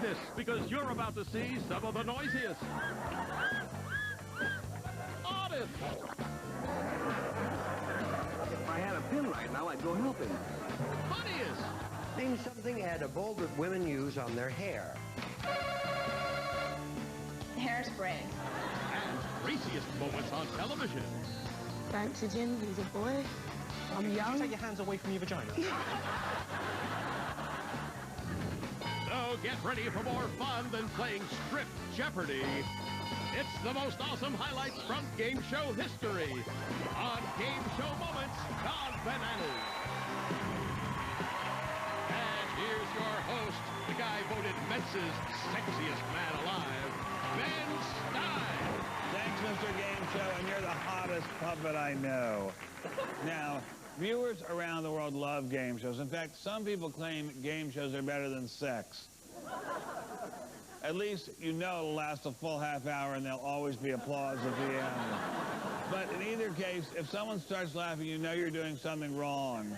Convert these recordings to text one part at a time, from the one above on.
this, because you're about to see some of the noisiest, oddest, If I had a pin right now, I'd go help him. funniest, Name something edible that women use on their hair. Hairspray. and craziest moments on television. Thanks to Jim, he's a boy. I'm young. Take your hands away from your vagina. So get ready for more fun than playing Strip Jeopardy. It's the most awesome highlights from game show history on Game Show Moments Gone Bananas. And here's your host, the guy voted Mensa's sexiest man alive, Ben Stein. Thanks, Mr. Game Show, and you're the hottest puppet I know. Now, viewers around the world love game shows. In fact, some people claim game shows are better than sex. At least you know it'll last a full half hour and there'll always be applause at the end. But in either case, if someone starts laughing, you know you're doing something wrong.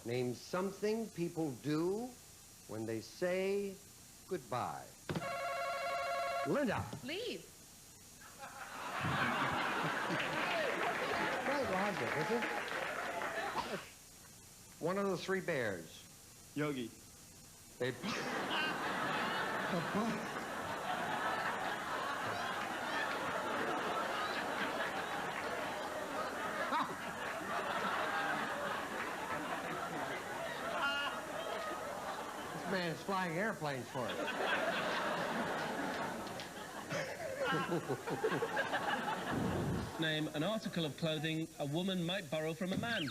Name something people do when they say goodbye. Linda. Leave. Quite logic, is it? One of the three bears. Yogi. They... This man is flying airplanes for it. Name an article of clothing a woman might borrow from a man.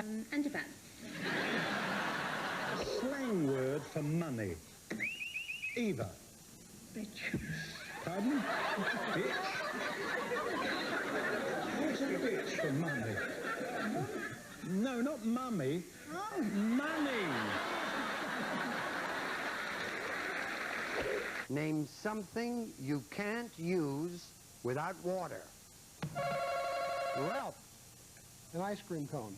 Underpants. A slang word for money. Eva. Bitch. Pardon? Bitch? What's a bitch for money? No, not mummy. Money. Name something you can't use without water. Well, an ice cream cone.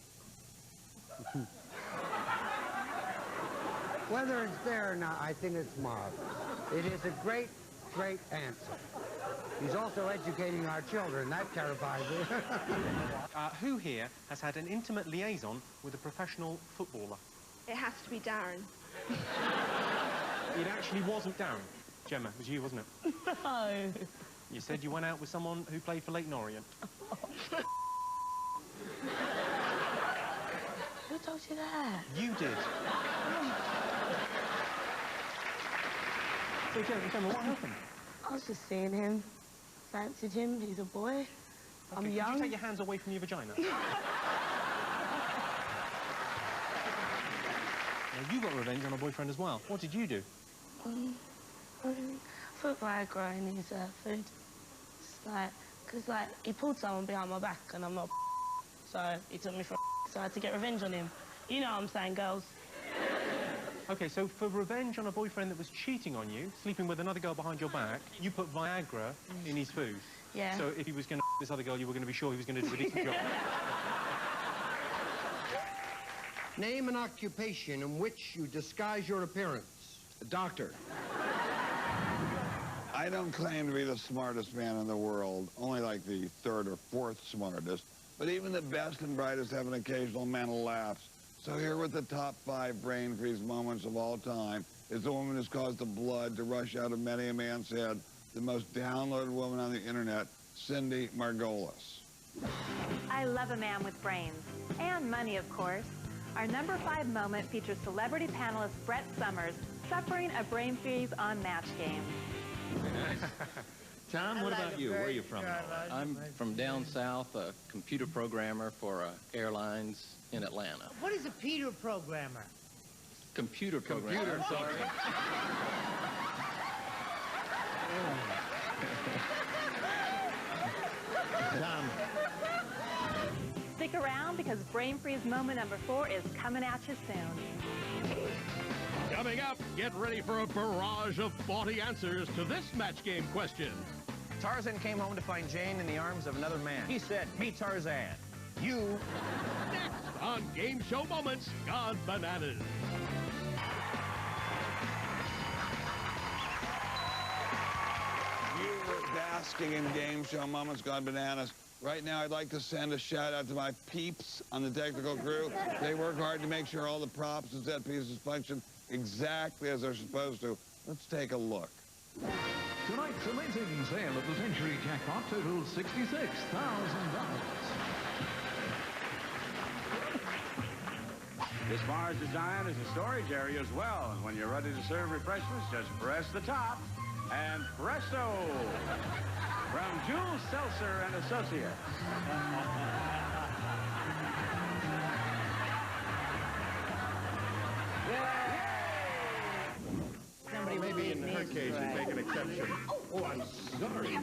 Whether it's there or not, I think it's marvelous. It is a great, great answer. He's also educating our children. That terrifies me. Who here has had an intimate liaison with a professional footballer? It has to be Darren. It actually wasn't Darren. Gemma, it was you, wasn't it? No. You said you went out with someone who played for Leyton Orient. Who told you that? You did. So, Gemma, what happened? I was just seeing him. Fancy Jim, he's a boy. I'm Could young. you take your hands away from your vagina? Now, you got revenge on a boyfriend as well. What did you do? Put Viagra in his food. It's like, because like, he pulled someone behind my back and I'm not so he took me for so I had to get revenge on him. You know what I'm saying, girls? Okay, so for revenge on a boyfriend that was cheating on you, sleeping with another girl behind your back, you put Viagra in his food. Yeah. So if he was going to this other girl, you were going to be sure he was going to do a decent job. Name an occupation in which you disguise your appearance. A doctor. I don't claim to be the smartest man in the world, only like the third or fourth smartest. But even the best and brightest have an occasional mental lapse. So here with the top 5 brain freeze moments of all time is the woman who's caused the blood to rush out of many a man's head, the most downloaded woman on the internet, Cindy Margolis. I love a man with brains. And money, of course. Our number 5 moment features celebrity panelist Brett Summers suffering a brain freeze on Match Game. Tom, what about you? Where are you from? I'm from down south, a computer programmer for airlines in Atlanta. What is a Peter programmer? Computer programmer. Sorry. Tom. Stick around because Brain Freeze moment number 4 is coming at you soon. Coming up, get ready for a barrage of faulty answers to this Match Game question. Tarzan came home to find Jane in the arms of another man. He said, "Meet Tarzan." You... Next on Game Show Moments Gone Bananas. basking in game show moments gone bananas. Right now, I'd like to send a shout-out to my peeps on the technical crew. They work hard to make sure all the props and set pieces function exactly as they're supposed to. Let's take a look. Tonight's amazing sale of the Century Jackpot totals $66,000. This bar's design is a storage area as well, and when you're ready to serve refreshments, just press the top, and presto! From Jules Seltzer and Associates. Somebody maybe in her case, you make an exception. Oh, I'm sorry.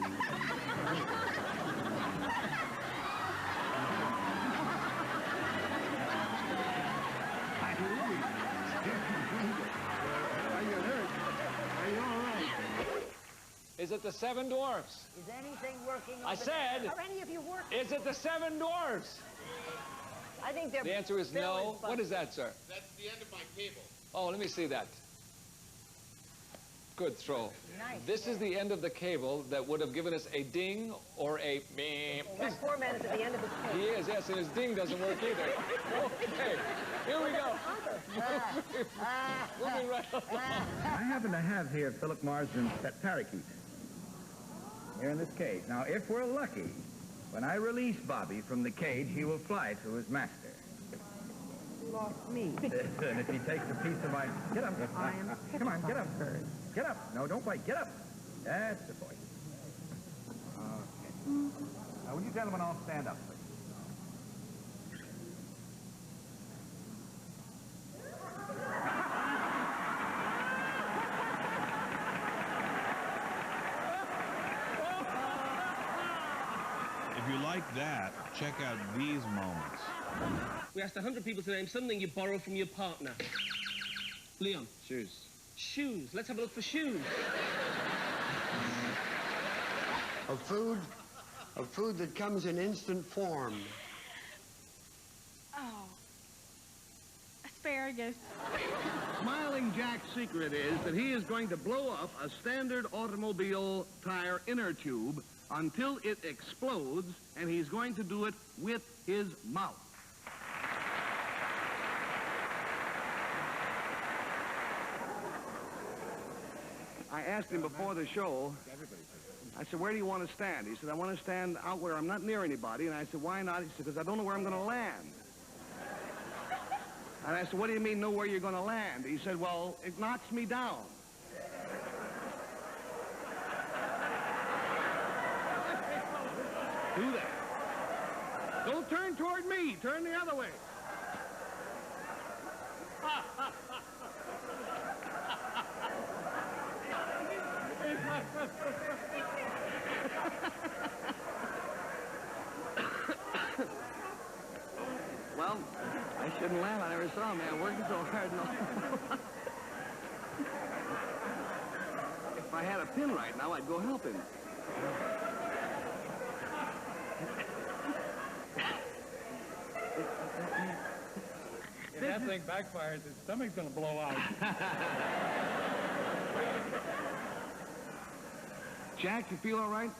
Are you hurt? Are you all right? Is it the Seven Dwarfs? Is anything working? I said, Are any of you working? is it the Seven Dwarfs? I think they're. The answer is no. What is that, sir? That's the end of my cable. Oh, let me see that. Good throw. Nice. This is the end of the cable that would have given us a ding or a meep. Well, that poor man is at the end of his cable. He is, yes, and his ding doesn't work either. Okay, here we go. Moving right along. I happen to have here Philip Marsden's pet parakeet. Here in this cage. Now, if we're lucky, when I release Bobby from the cage, he will fly to his master. Lost me. And if he takes a piece of my... Get up. I am Come on, get up. Get up. No, don't bite. Get up. That's the boy. Okay. Now, would you gentlemen all stand up, please? If you like that, check out these moments. We asked 100 people to name something you borrow from your partner. Leon. Shoes. Shoes. Let's have a look for shoes. Of food that comes in instant form. Oh. Asparagus. Smiling Jack's secret is that he is going to blow up a standard automobile tire inner tube until it explodes, and he's going to do it with his mouth. I asked him before the show, I said, where do you want to stand? He said, I want to stand out where I'm not near anybody. And I said, why not? He said, because I don't know where I'm going to land. And I said, what do you mean know where you're going to land? He said, well, it knocks me down. Do that. Don't turn toward me. Turn the other way. Well, I shouldn't laugh. I never saw a man working so hard. No. If I had a pin right now, I'd go help him. If that thing backfires, his stomach's going to blow out. Jack, you feel all right?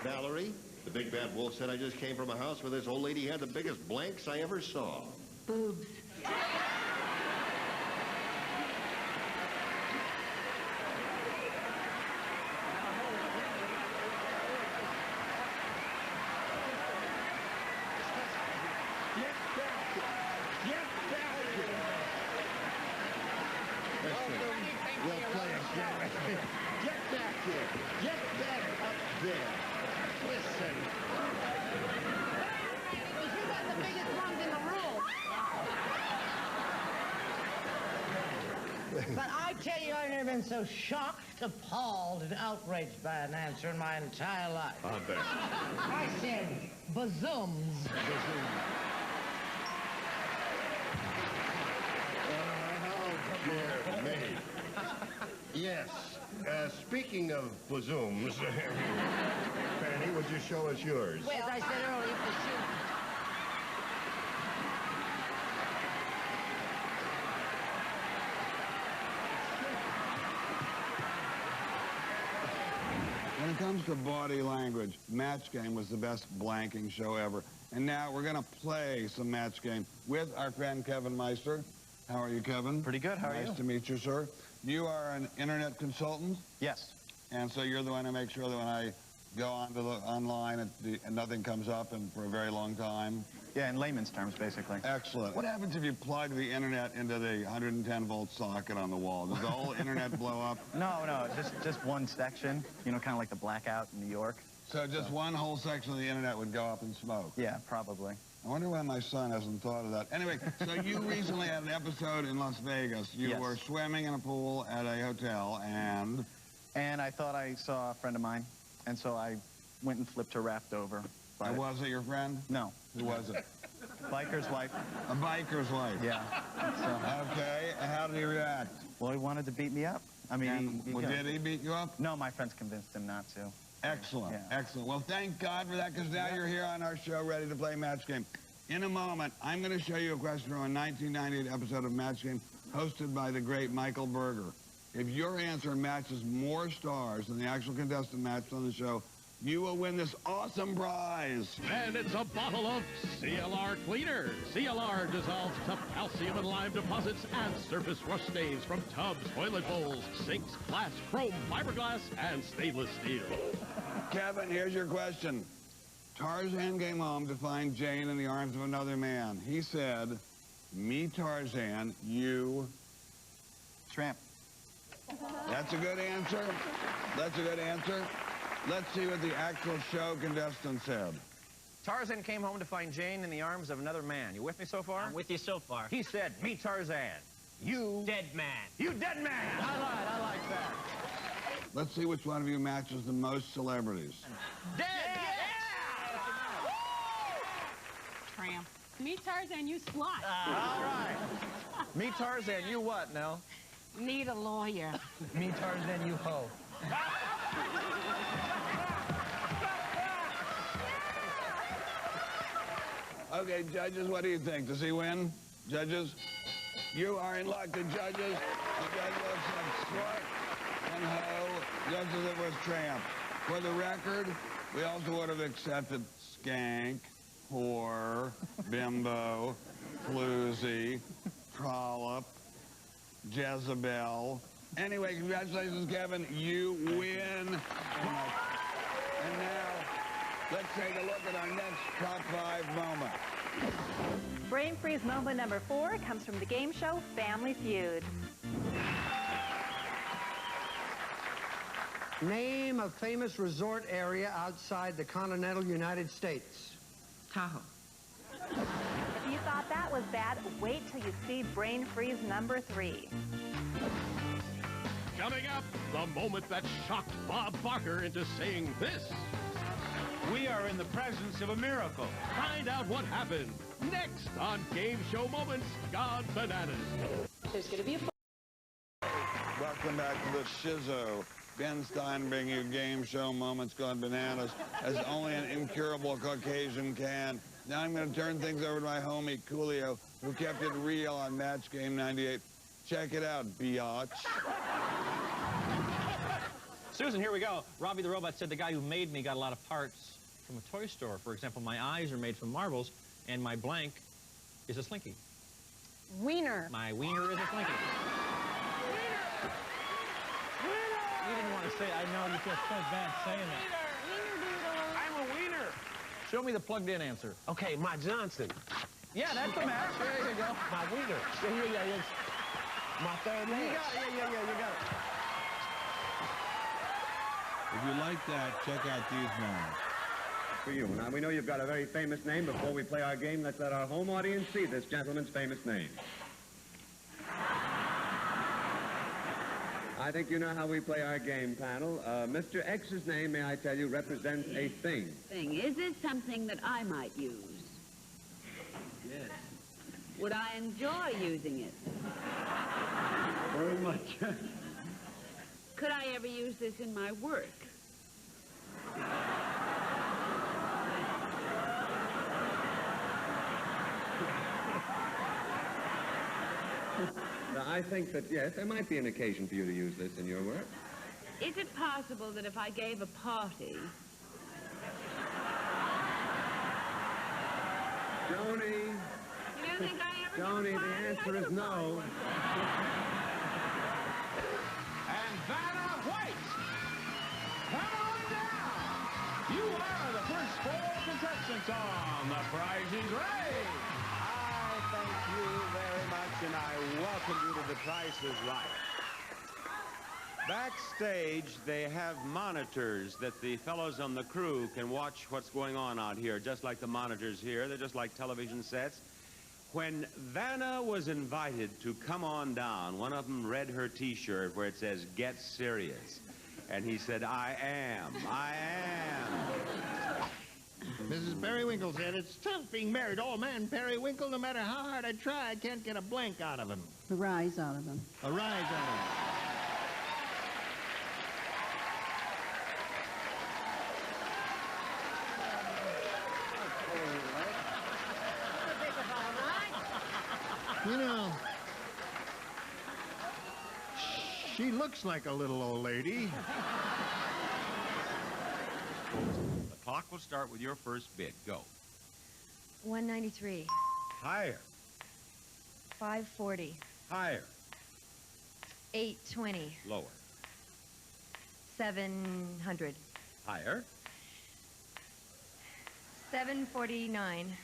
Valerie, the big bad wolf said I just came from a house where this old lady had the biggest blanks I ever saw. Boobs. Well played, Jack. Get back here. Get back up there. Listen. You got the biggest ones in the room. But I tell you, I've never been so shocked, appalled, and outraged by an answer in my entire life. I bet. I said, bazooms. Oh, come here. Yes. Speaking of bazooms, Fanny, would you show us yours? Well, as I said earlier, for sure. When it comes to body language, Match Game was the best blanking show ever. And now we're going to play some Match Game with our friend Kevin Meister. How are you, Kevin? Pretty good. How are you? Nice to meet you, sir. You are an internet consultant? Yes. And so you're the one who makes sure that when I go onto the online and nothing comes up and for a very long time? Yeah, in layman's terms, basically. Excellent. What happens if you plug the internet into the 110-volt socket on the wall? Does the whole internet blow up? No, just one section, you know, kind of like the blackout in New York. So just one whole section of the internet would go up in smoke? Yeah, probably. I wonder why my son hasn't thought of that. Anyway, so you recently had an episode in Las Vegas. You were swimming in a pool at a hotel, and... And I thought I saw a friend of mine, and so I went and flipped her raft over. And was it your friend? No. Who was it? Biker's wife. A biker's wife? Yeah. Okay, and how did he react? Well, he wanted to beat me up. I mean, did he beat you up? No, my friends convinced him not to. Excellent, Yeah. excellent. Well, thank God for that, because now you're here on our show ready to play Match Game. In a moment, I'm going to show you a question from a 1998 episode of Match Game hosted by the great Michael Berger. If your answer matches more stars than the actual contestant matched on the show, you will win this awesome prize. And it's a bottle of CLR Cleaner. CLR dissolves tough calcium and lime deposits and surface rust stains from tubs, toilet bowls, sinks, glass, chrome, fiberglass, and stainless steel. Kevin, here's your question. Tarzan came home to find Jane in the arms of another man. He said, me Tarzan, you... Tramp. That's a good answer. That's a good answer. Let's see what the actual show contestant said. Tarzan came home to find Jane in the arms of another man. You with me so far? I'm with you so far. He said, me Tarzan. You... Dead man. You dead man! I like that. Let's see which one of you matches the most celebrities. Dead! Tramp. Me Tarzan, you slut. All right. Me Tarzan, you what, Nell? Need a lawyer. Me Tarzan, you hoe. Okay, judges, what do you think? Does he win? Judges? You are in luck. The judges said slut and hoe, just as it was tramp. For the record, we also would have accepted skank, whore, bimbo, floozy, trollop, Jezebel. Anyway, congratulations, Kevin. You win. And now, let's take a look at our next top 5 moment. Brain Freeze moment number 4 comes from the game show Family Feud. Name a famous resort area outside the continental United States. Tahoe. If you thought that was bad, wait till you see Brain Freeze number 3. Coming up, the moment that shocked Bob Barker into saying this. We are in the presence of a miracle. Find out what happened next on Game Show Moments Gone Bananas. There's going to be a... Welcome back to the Shizzo. Ben Stein bringing you Game Show Moments Gone Bananas, as only an incurable Caucasian can. Now I'm going to turn things over to my homie, Coolio, who kept it real on Match Game 98. Check it out, biatch. Susan, here we go. Robbie the Robot said the guy who made me got a lot of parts from a toy store. For example, my eyes are made from marbles, and my blank is a slinky. Wiener. My wiener is a slinky. You didn't want to say it. I know you feel so bad saying it. I'm a wiener. Show me the plugged-in answer. Okay, my Johnson. Yeah, that's the match. There you go. My wiener. Yeah. My third You match. got it. Yeah, you got it. If you like that, check out these moments. For you. Now, we know you've got a very famous name. Before we play our game, let's let our home audience see this gentleman's famous name. I think you know how we play our game, panel. Mr. X's name, may I tell you, represents a thing. Thing. Is it something that I might use? Yes. Would I enjoy using it? Very much. Could I ever use this in my work? I think that, yes, there might be an occasion for you to use this in your work. Is it possible that if I gave a party... Joni. You don't think I ever... Joni, the answer is no. And Vanna White, come on down. You are the first 4 contestants on The Price is Right. I thank you very much, and I welcome you to The Price is Right. Backstage, they have monitors that the fellows on the crew can watch what's going on out here, just like the monitors here. They're just like television sets. When Vanna was invited to come on down, one of them read her T-shirt where it says, "Get Serious." And he said, I am. Mrs. Periwinkle said, "It's tough being married to old man Periwinkle. No matter how hard I try, I can't get a blank out of him." A rise out of him. A rise out of him. You know, she looks like a little old lady. The clock will start with your first bid. Go. 193. Higher. 540. Higher. 820. Lower. 700. Higher. 749.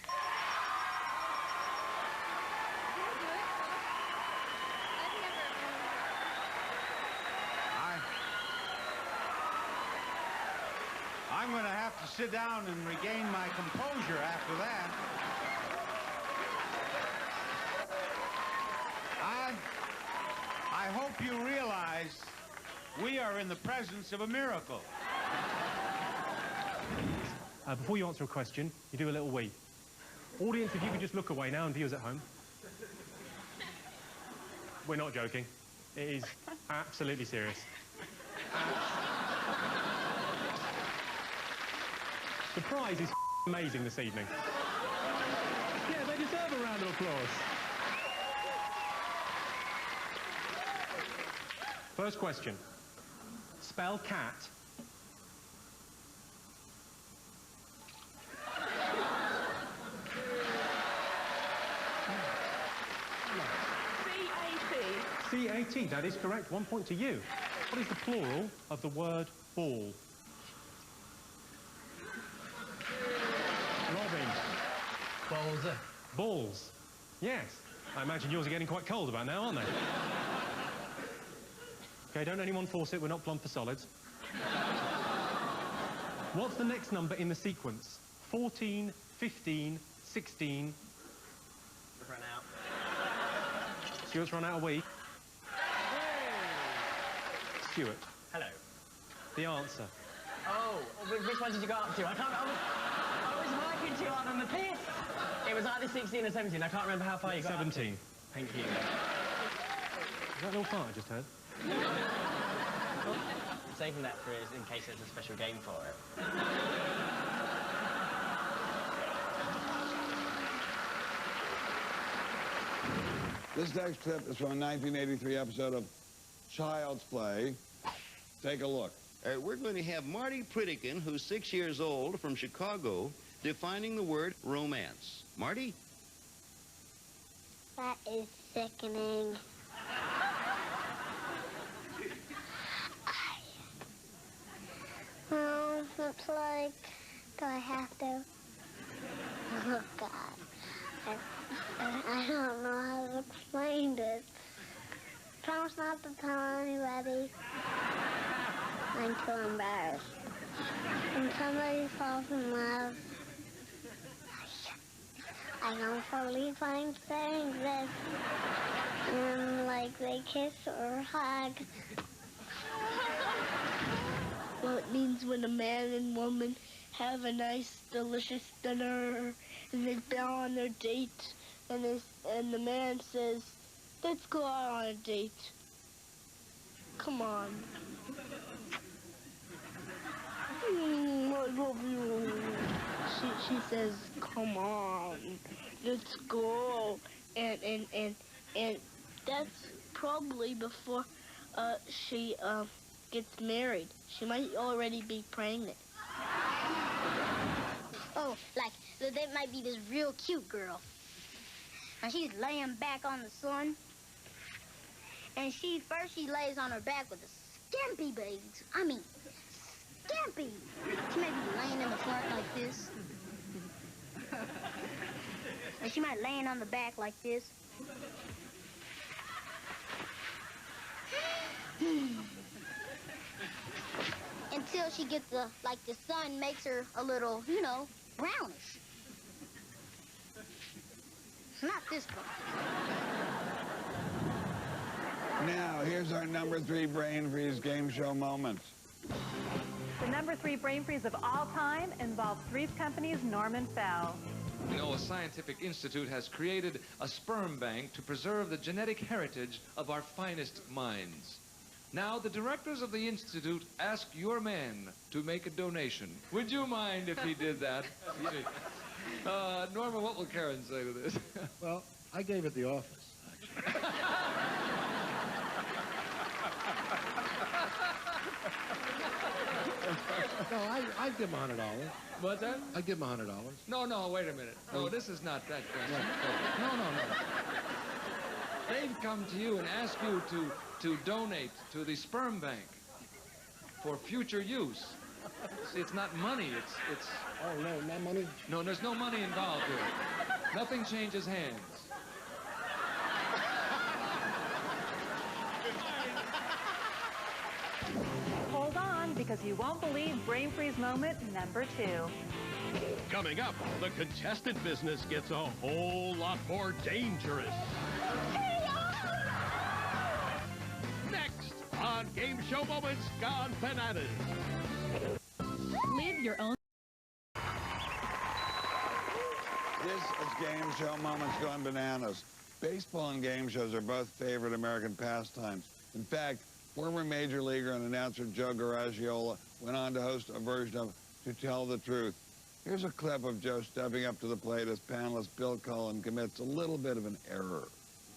I'm going to have to sit down and regain my composure after that. I hope you realize we are in the presence of a miracle. Before you answer a question, you do a little wee. Audience, if you could just look away now, and viewers at home. We're not joking. It is absolutely serious. The prize is amazing this evening. Yeah, they deserve a round of applause. First question. Spell cat. C-A-T. C-A-T, that is correct. 1 point to you. What is the plural of the word ball? Robin. Balls. Balls. Yes. I imagine yours are getting quite cold about now, aren't they? Okay, don't anyone force it. We're not plumb for solids. What's the next number in the sequence? 14, 15, 16... We've run out. Stuart's run out of wee. Stuart. Hello. The answer. Oh, which one did you go up to? I can't... I was working too hard on the piss. It was either 16 or 17. I can't remember how far you got 17. Up. Thank you. Is that a little fart I just heard? Saving that for in case there's a special game for it. This next clip is from a 1983 episode of Child's Play. Take a look. We're going to have Marty Pritikin, who's 6 years old, from Chicago, defining the word romance. Marty? That is sickening. Oh, it's like, do I have to? Oh, God. I don't know how to explain this. Promise not to tell anybody. I'm too embarrassed. When somebody falls in love, I don't believe I'm saying this. And like they kiss or hug. Well, it means when a man and woman have a nice, delicious dinner, and they've been on their date, and the man says, "Let's go out on a date." Come on. I love you. She says, come on, let's go. And that's probably before she gets married. She might already be pregnant. Oh, like, so that might be this real cute girl. And she's laying back on the sun. And first she lays on her back with a skimpy baby. I mean, skimpy. She might be laying in the front like this. And she might laying on the back like this. Until she gets the sun makes her a little, you know, brownish. Not this part. Now, here's our number 3 brain freeze game show moments. The number 3 brain freeze of all time involves Three's Company's Norman Fell. You know, a scientific institute has created a sperm bank to preserve the genetic heritage of our finest minds. Now, the directors of the institute ask your man to make a donation. Would you mind if he did that? Norman, what will Karen say to this? Well, I gave it the office. No, I'd give him $100. What's that? I'd give him $100. No, wait a minute. No, this is not that question. No. They've come to you and asked you to donate to the sperm bank for future use. See, it's not money, it's... Oh, no, not money? No, there's no money involved here. Nothing changes hands. Hold on, because you won't believe brain freeze moment number 2. Coming up, the contestant business gets a whole lot more dangerous. Next on Game Show Moments Gone Bananas. Live your own. This is Game Show Moments Gone Bananas. Baseball and game shows are both favorite American pastimes. In fact, former major leaguer and announcer Joe Garagiola went on to host a version of To Tell the Truth. Here's a clip of Joe stepping up to the plate as panelist Bill Cullen commits a little bit of an error.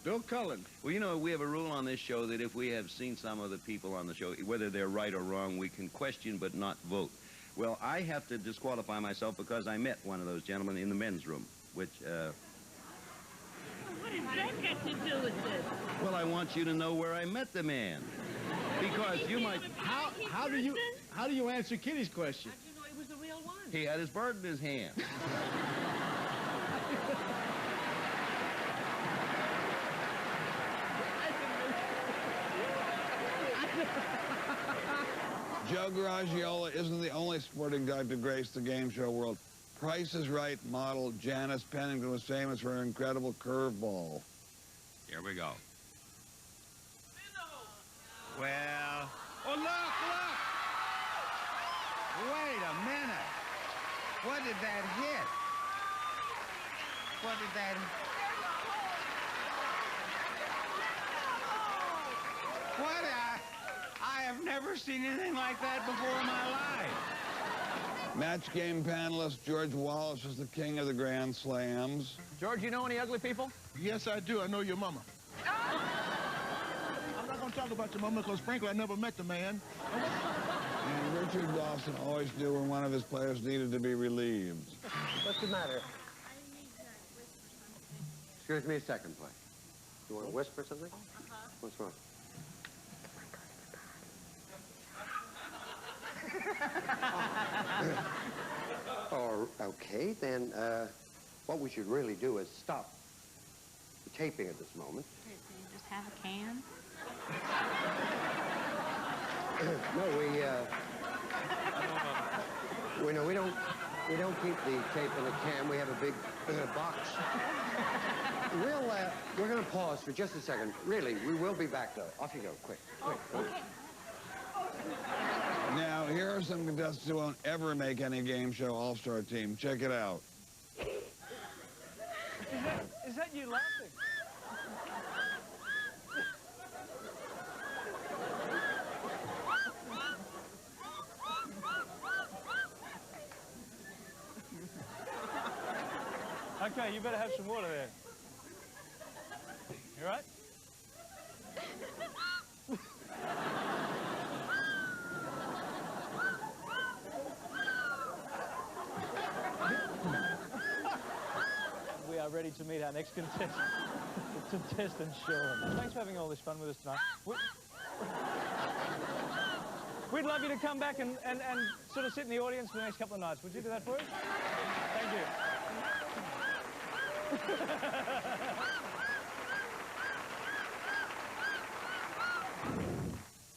Bill Cullen. Well, you know, we have a rule on this show that if we have seen some of the people on the show, whether they're right or wrong, we can question but not vote. Well, I have to disqualify myself because I met one of those gentlemen in the men's room, which, What does that got to do with this? well, I want you to know where I met the man. Because you might... How do you answer Kitty's question? How'd you know he was the real one? He had his bird in his hand. Joe Garagiola isn't the only sporting guy to grace the game show world. Price is Right model Janice Pennington was famous for her incredible curveball. Here we go. Well, oh, look! Wait a minute. What did that hit? What did that... What? I have never seen anything like that before in my life. Match game panelist George Wallace is the king of the Grand Slams. George, you know any ugly people? Yes, I do. I know your mama. I'm not going to talk about your mama because, frankly, I never met the man. And Richard Dawson always knew when one of his players needed to be relieved. What's the matter? Excuse me a second, please. You want to whisper something? What's wrong? Oh, okay, then what we should really do is stop the taping at this moment. Just have a can? No, we don't keep the tape in a can. We have a big box. We're going to pause for just a second. Really, we will be back, though. Off you go, quick. Okay. Now, here are some contestants who won't ever make any game show all-star team. Check it out. Is that you laughing? Okay, you better have some water there. You all right? We are ready to meet our next contestant, Sean. Thanks for having all this fun with us tonight. We'd love you to come back and sort of sit in the audience for the next couple of nights. Would you do that for us? Thank you.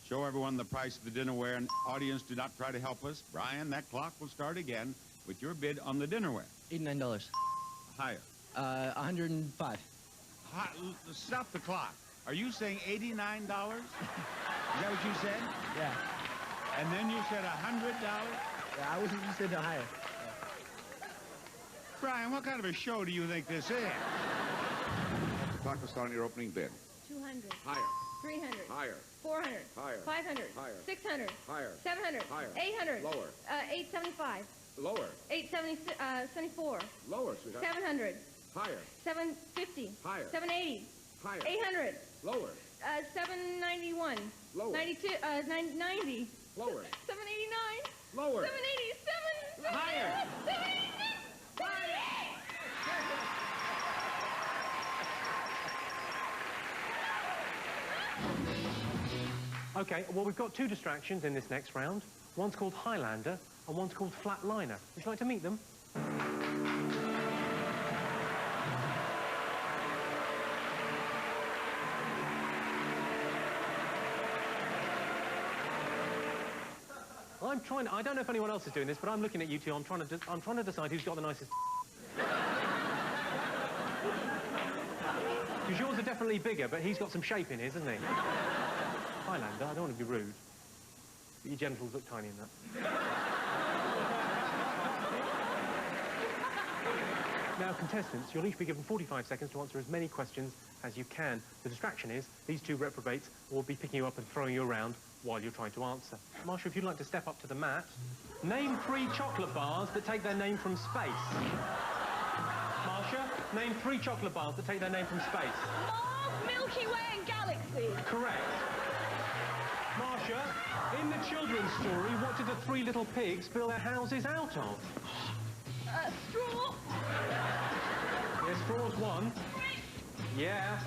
Show everyone the price of the dinnerware, and audience, do not try to help us. Brian, that clock will start again with your bid on the dinnerware. $89. Higher. 105. Stop the clock. Are you saying $89? Is that what you said? Yeah. And then you said $100? Yeah, I wasn't, you said no higher. Brian, what kind of a show do you think this is? The clock will start on your opening bid. 200. Higher. 300. Higher. 400. Higher. 500. Higher. 600. Higher. 700. Higher. 800. Lower. 875. Lower. 874. Lower, sweetheart. 700. Higher. 750. Higher. 780. Higher. 800. Lower. 791. Lower. 92. 90. Lower. 789. Lower. 787. Higher. 786. Okay, well, we've got two distractions in this next round. One's called Highlander, and one's called Flatliner. Would you like to meet them? I don't know if anyone else is doing this, but I'm looking at you two. I'm trying to decide who's got the nicest. Because yours are definitely bigger, but he's got some shape in his, hasn't he? Highlander, I don't want to be rude, but your genitals look tiny in that. Now, contestants, you'll each be given 45 seconds to answer as many questions as you can. The distraction is these two reprobates will be picking you up and throwing you around while you're trying to answer. Marsha, if you'd like to step up to the mat, name 3 chocolate bars that take their name from space. Marsha, name 3 chocolate bars that take their name from space. Mars, Milky Way and Galaxy. Correct. Marsha, in the children's story, what did the 3 little pigs build their houses out of? Straw. Yes, straw's 1. Yeah.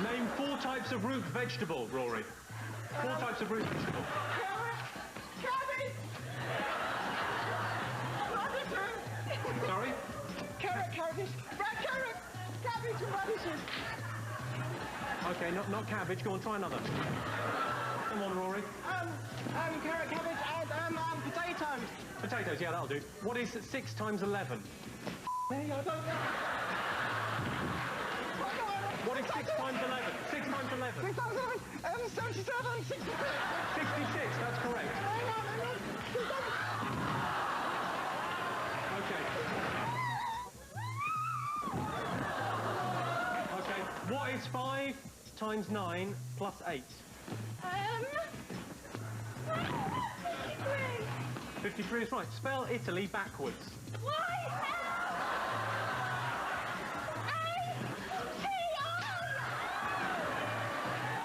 Name 4 types of root vegetable, Rory. 4 types of root vegetable. Cabbage. Radish. Sorry? Carrot, carrot, cabbage and radishes. Okay, not cabbage. Go on, try another. Come on, Rory. Carrot, cabbage and potatoes. Potatoes, yeah, that'll do. What is 6 times 11? I don't know. What is 6 times 11? 6 times 11. 6 times 11. 77. 66. 66, that's correct. Okay, what is 5 times 9 plus 8? 53 is right. Spell Italy backwards. Why?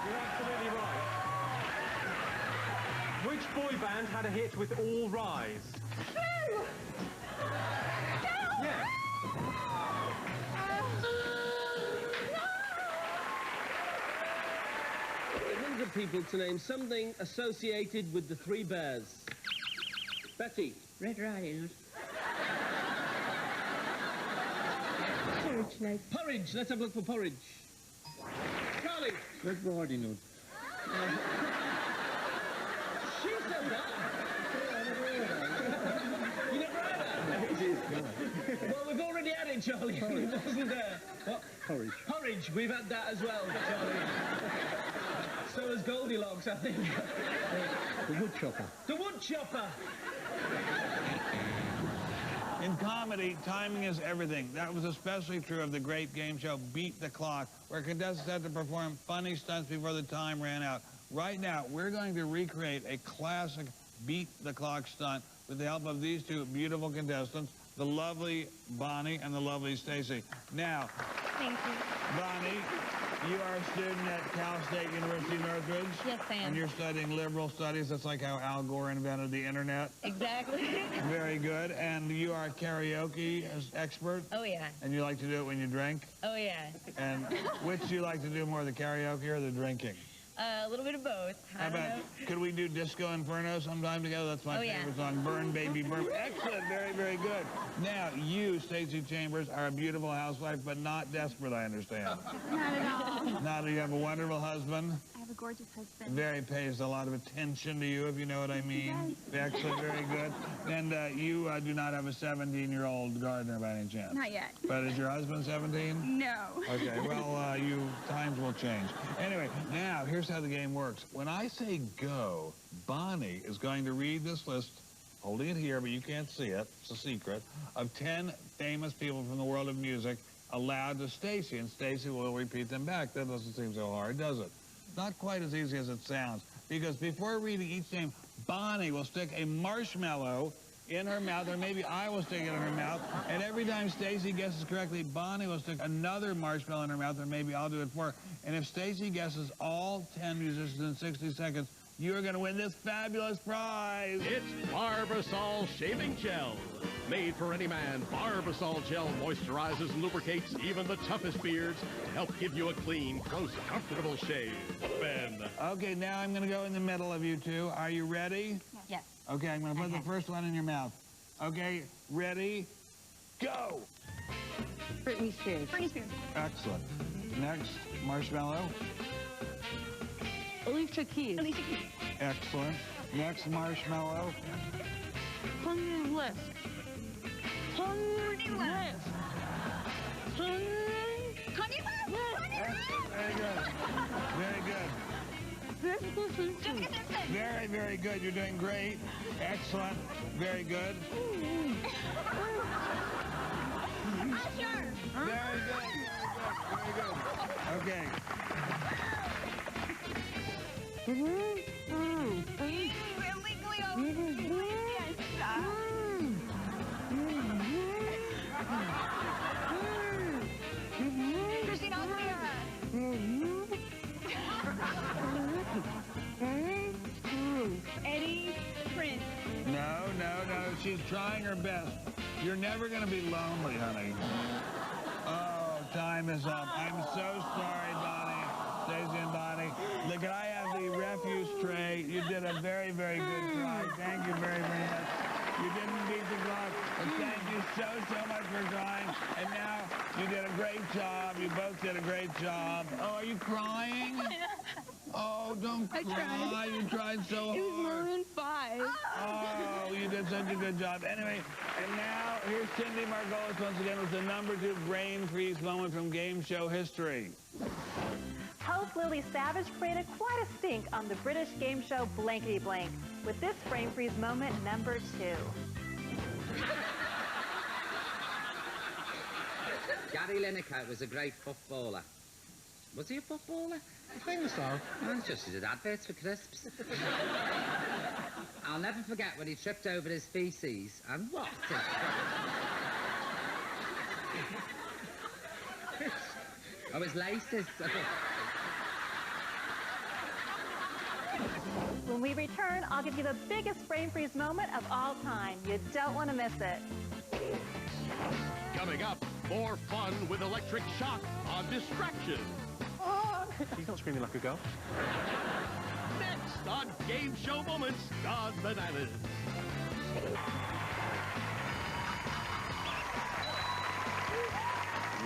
You're absolutely right. Which boy band had a hit with All Rise? Yeah. Millions of people to name something associated with the 3 bears. Betty. Red Riding Hood. Porridge, no. Porridge. Let's have a look for porridge. Charlie. Red Riding Hood. She said that. You never had that? Well, we've already had it, Charlie. It wasn't there. What? Porridge. Porridge. We've had that as well, Charlie. So has Goldilocks, I think. The wood chopper. The wood chopper. In comedy, timing is everything. That was especially true of the great game show Beat the Clock, where contestants had to perform funny stunts before the time ran out. Right now, we're going to recreate a classic Beat the Clock stunt with the help of these 2 beautiful contestants, the lovely Bonnie and the lovely Stacy. Now, Thank you. Bonnie, you are a student at Cal State University Northridge. Yes, I am. And you're studying liberal studies. That's like how Al Gore invented the internet. Exactly. Very good. And you are a karaoke expert. Oh, yeah. And you like to do it when you drink. Oh, yeah. And which do you like to do more, the karaoke or the drinking? A little bit of both. How about, could we do Disco Inferno sometime together? That's my favorite song. Burn, Baby, Burn. Excellent. Very, very good. Now, you, Stacey Chambers, are a beautiful housewife, but not desperate, I understand. Not at all. Now, you have a wonderful husband. I have a gorgeous husband. Very pays a lot of attention to you, if you know what I mean. Excellent, very good. And you do not have a 17-year-old gardener by any chance? Not yet. But is your husband 17? No. Okay, well, times will change. Anyway, now, here's how the game works. When I say go, Bonnie is going to read this list, holding it here, but you can't see it, it's a secret, of 10 famous people from the world of music aloud to Stacy, and Stacy will repeat them back. That doesn't seem so hard, does it? Not quite as easy as it sounds, because before reading each name, Bonnie will stick a marshmallow in her mouth, or maybe I will stick it in her mouth, and every time Stacy guesses correctly, Bonnie will stick another marshmallow in her mouth, or maybe I'll do it for her. And if Stacy guesses all 10 musicians in 60 seconds, you are going to win this fabulous prize. It's Barbasol Shaving Gel. Made for any man, Barbasol Gel moisturizes and lubricates even the toughest beards to help give you a clean, close, comfortable shave. Ben. Okay, now I'm going to go in the middle of you two. Are you ready? Yes. Okay, I'm going to put the first one in your mouth. Okay, ready, go. Britney Spears. Britney Spears. Excellent. Next, marshmallow. Alicia Keys. Alicia Keys. Excellent. Next, marshmallow. Honey West. Honey West. Honey West. Very good. Very good. Very, very good. You're doing great. Excellent. Very good. Usher. Very good. Very good. Okay. Christina Aguilera. Eddie Prince. No. She's trying her best. You're never going to be lonely, honey. Oh, time is up. I'm so sorry, Bonnie. Stacey and Bonnie. Look, I have the refuse tray. You did a very, very good try. Thank you very, very much. You didn't beat the clock, but thank you so much for trying. And now you did a great job. You both did a great job. Oh, are you crying? Oh, don't cry. You tried so hard. It was more than 5. Oh, you did such a good job. Anyway, and now here's Cindy Margolis once again with the #2 brain freeze moment from game show history. Host Lily Savage created quite a stink on the British game show Blankety Blank with this brain freeze moment #2. Gary Lineker was a great footballer. Was he a footballer? I think so. Well, it's just his adverts for crisps. I'll never forget when he tripped over his feces, and what? Oh, his laces. When we return, I'll give you the biggest brain freeze moment of all time. You don't want to miss it. Coming up, more fun with Electric Shock on Distraction. She's not screaming like a girl. Next on Game Show Moments, Gone Bananas.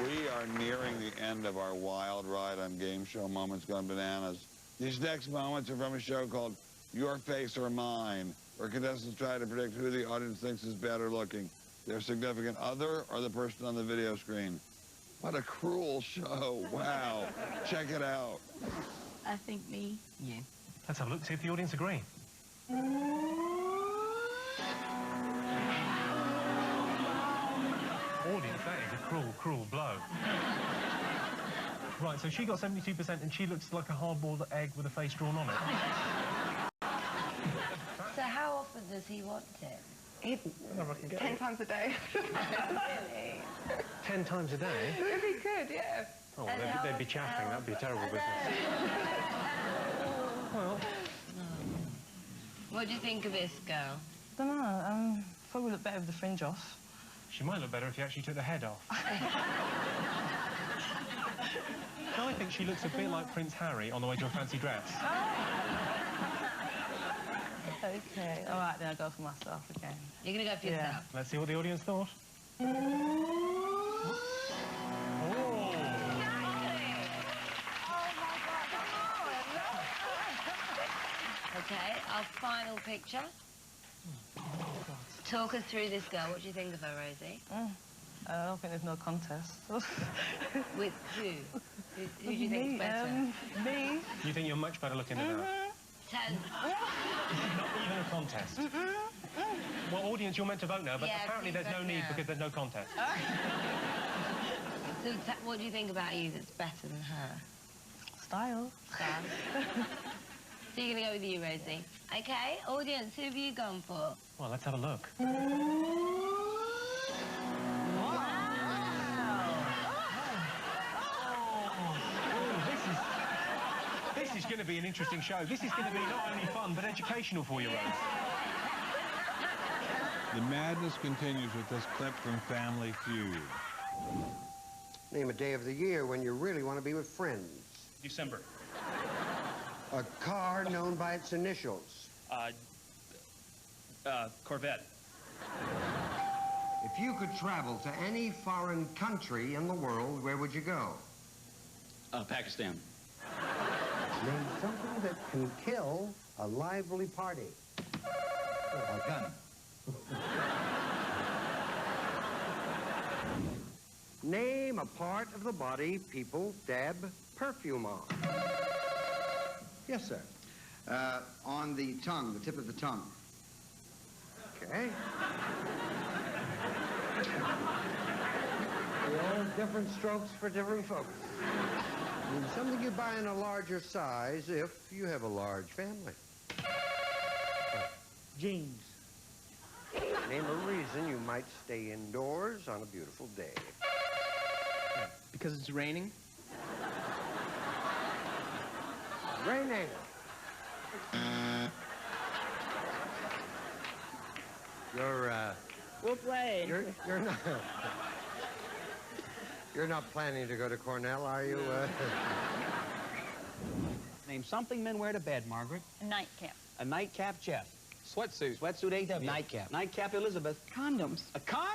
We are nearing the end of our wild ride on Game Show Moments Gone Bananas. These next moments are from a show called Your Face or Mine, where contestants try to predict who the audience thinks is better looking, their significant other or the person on the video screen. What a cruel show. Wow. Check it out. I think me. Yeah. Let's have a look, see if the audience agree. Audience, that is a cruel, cruel blow. Right, so she got 72% and she looks like a hard-boiled egg with a face drawn on it. So how often does he want it? He'd 10 times a day. Really? 10 times a day? If he could, yeah. Oh, well, they'd be chaffing. That'd be a terrible business. Well... What do you think of this girl? Don't know. Probably look better with the fringe off. She might look better if you actually took the head off. I think she looks a bit like Prince Harry on the way to a fancy dress. Okay, all right, then I'll go for myself again. You're going to go for yourself? Let's see what the audience thought. Okay, our final picture. Talk us through this girl. What do you think of her, Rosie? I don't think there's no contest. With who? Who do you think's better? Me. You think you're much better looking than her? So, not even a contest. Well, audience, you're meant to vote now, but apparently there's no need because there's no contest. So what do you think about you that's better than her? Style. So you're going to go with you, Rosie. Okay, audience, who have you gone for? Well, let's have a look. This is going to be an interesting show. This is going to be not only fun, but educational for you, Rose. The madness continues with this clip from Family Feud. Name a day of the year when you really want to be with friends. December. A car known by its initials. Corvette. If you could travel to any foreign country in the world, where would you go? Pakistan. Name something that can kill a lively party. A gun. Name a part of the body people dab perfume on. Yes, sir. On the tongue, the tip of the tongue. Okay. All different strokes for different folks. Something you buy in a larger size if you have a large family. Jeans. Name a reason you might stay indoors on a beautiful day. Because it's raining. Raining. We'll play. You're not... You're not planning to go to Cornell, are you? Name something men wear to bed, Margaret. A nightcap. A nightcap, Jeff. Sweatsuit. Sweatsuit, A.W. Nightcap. Nightcap, Elizabeth. Condoms. A condom!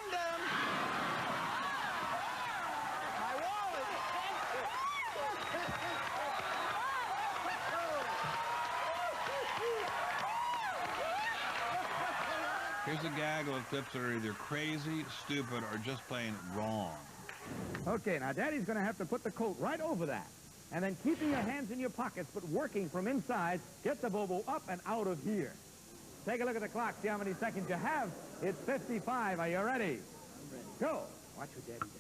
My wallet! Here's a gaggle of clips that are either crazy, stupid, or just plain wrong. Okay, now Daddy's going to have to put the coat right over that. And then keeping your hands in your pockets, but working from inside, get the Bobo up and out of here. Take a look at the clock, see how many seconds you have. It's 55. Are you ready? Go. Watch what Daddy does.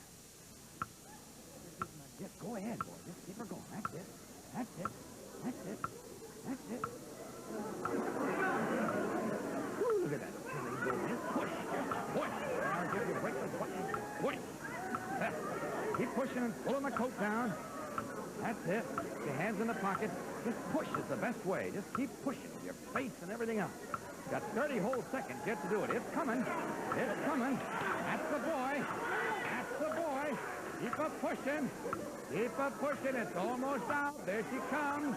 Yes, go ahead, boy. Just keep her going. That's it. That's it. That's it. That's it. Ooh, look at that. Just push. Just push. I'll give you a break. Push. Keep pushing and pulling the coat down. That's it. Your hands in the pocket. Just push is the best way. Just keep pushing with your face and everything else. Got 30 whole seconds yet to do it. It's coming. It's coming. That's the boy. That's the boy. Keep up pushing. Keep up pushing. It's almost out. There she comes.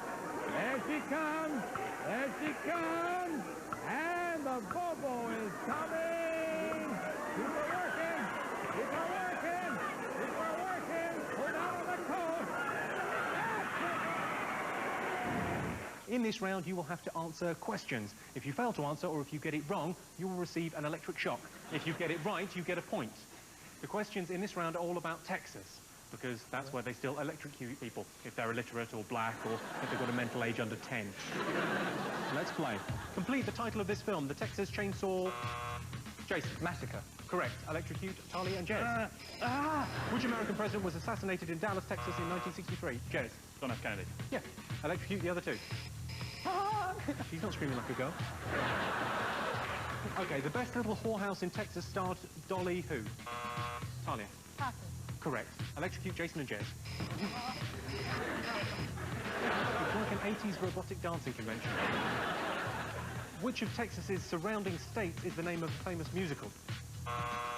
There she comes. There she comes. And the Bobo is coming. Keep her working. Keep her working. Keep her working. Pull down the coat. In this round, you will have to answer questions. If you fail to answer or if you get it wrong, you will receive an electric shock. If you get it right, you get a point. The questions in this round are all about Texas, because that's where they still electrocute people, if they're illiterate or black or if they've got a mental age under 10. Let's play. Complete the title of this film, The Texas Chainsaw... Jason, Massacre. Correct. Electrocute Talia and Jez. Which American president was assassinated in Dallas, Texas in 1963? Jez. John F. Kennedy. Yeah. Electrocute the other two. She's not screaming like a girl. Okay, the best little whorehouse in Texas starred Dolly who? Talia. Taco. Correct. Electrocute Jason and Jez. It's like an 80s robotic dancing convention. Which of Texas's surrounding states is the name of a famous musical?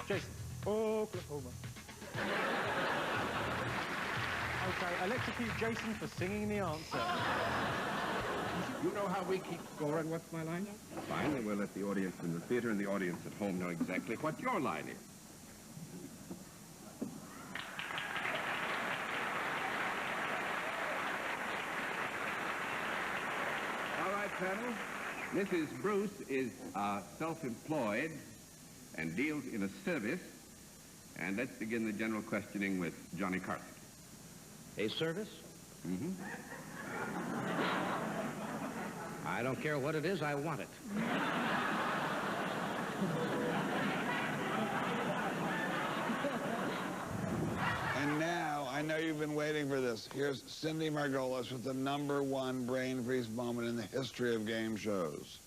Jason. Oklahoma. Okay, electrocute Jason for singing the answer. You know how we keep score and what's my line? Fine, then we'll let the audience in the theater and the audience at home know exactly what your line is. All right, panel. Mrs. Bruce is self-employed and deals in a service. And let's begin the general questioning with Johnny Carson. A service? Mm-hmm. I don't care what it is, I want it. And now, I know you've been waiting for this. Here's Cindy Margolis with the #1 brain freeze moment in the history of game shows.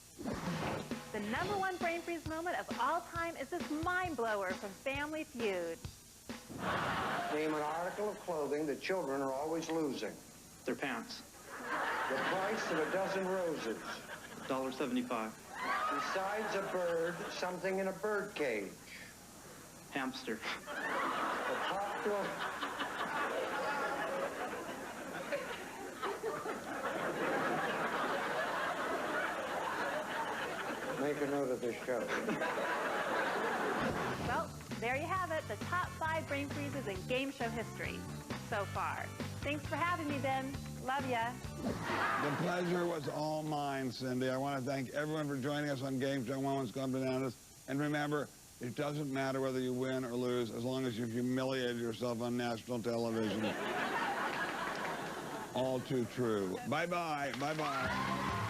The #1 brain freeze moment of all time is this mind blower from Family Feud. Name an article of clothing that children are always losing. Their pants. The price of a dozen roses. $1.75. Besides a bird, something in a bird cage. Hamster. The popular... Make a note of this show. Well, there you have it, the top 5 brain freezes in game show history so far. Thanks for having me, Ben. Love ya. The pleasure was all mine, Cindy. I want to thank everyone for joining us on Game Show Moments Gone Bananas. And remember, it doesn't matter whether you win or lose as long as you've humiliated yourself on national television. All too true. Bye-bye. Bye-bye.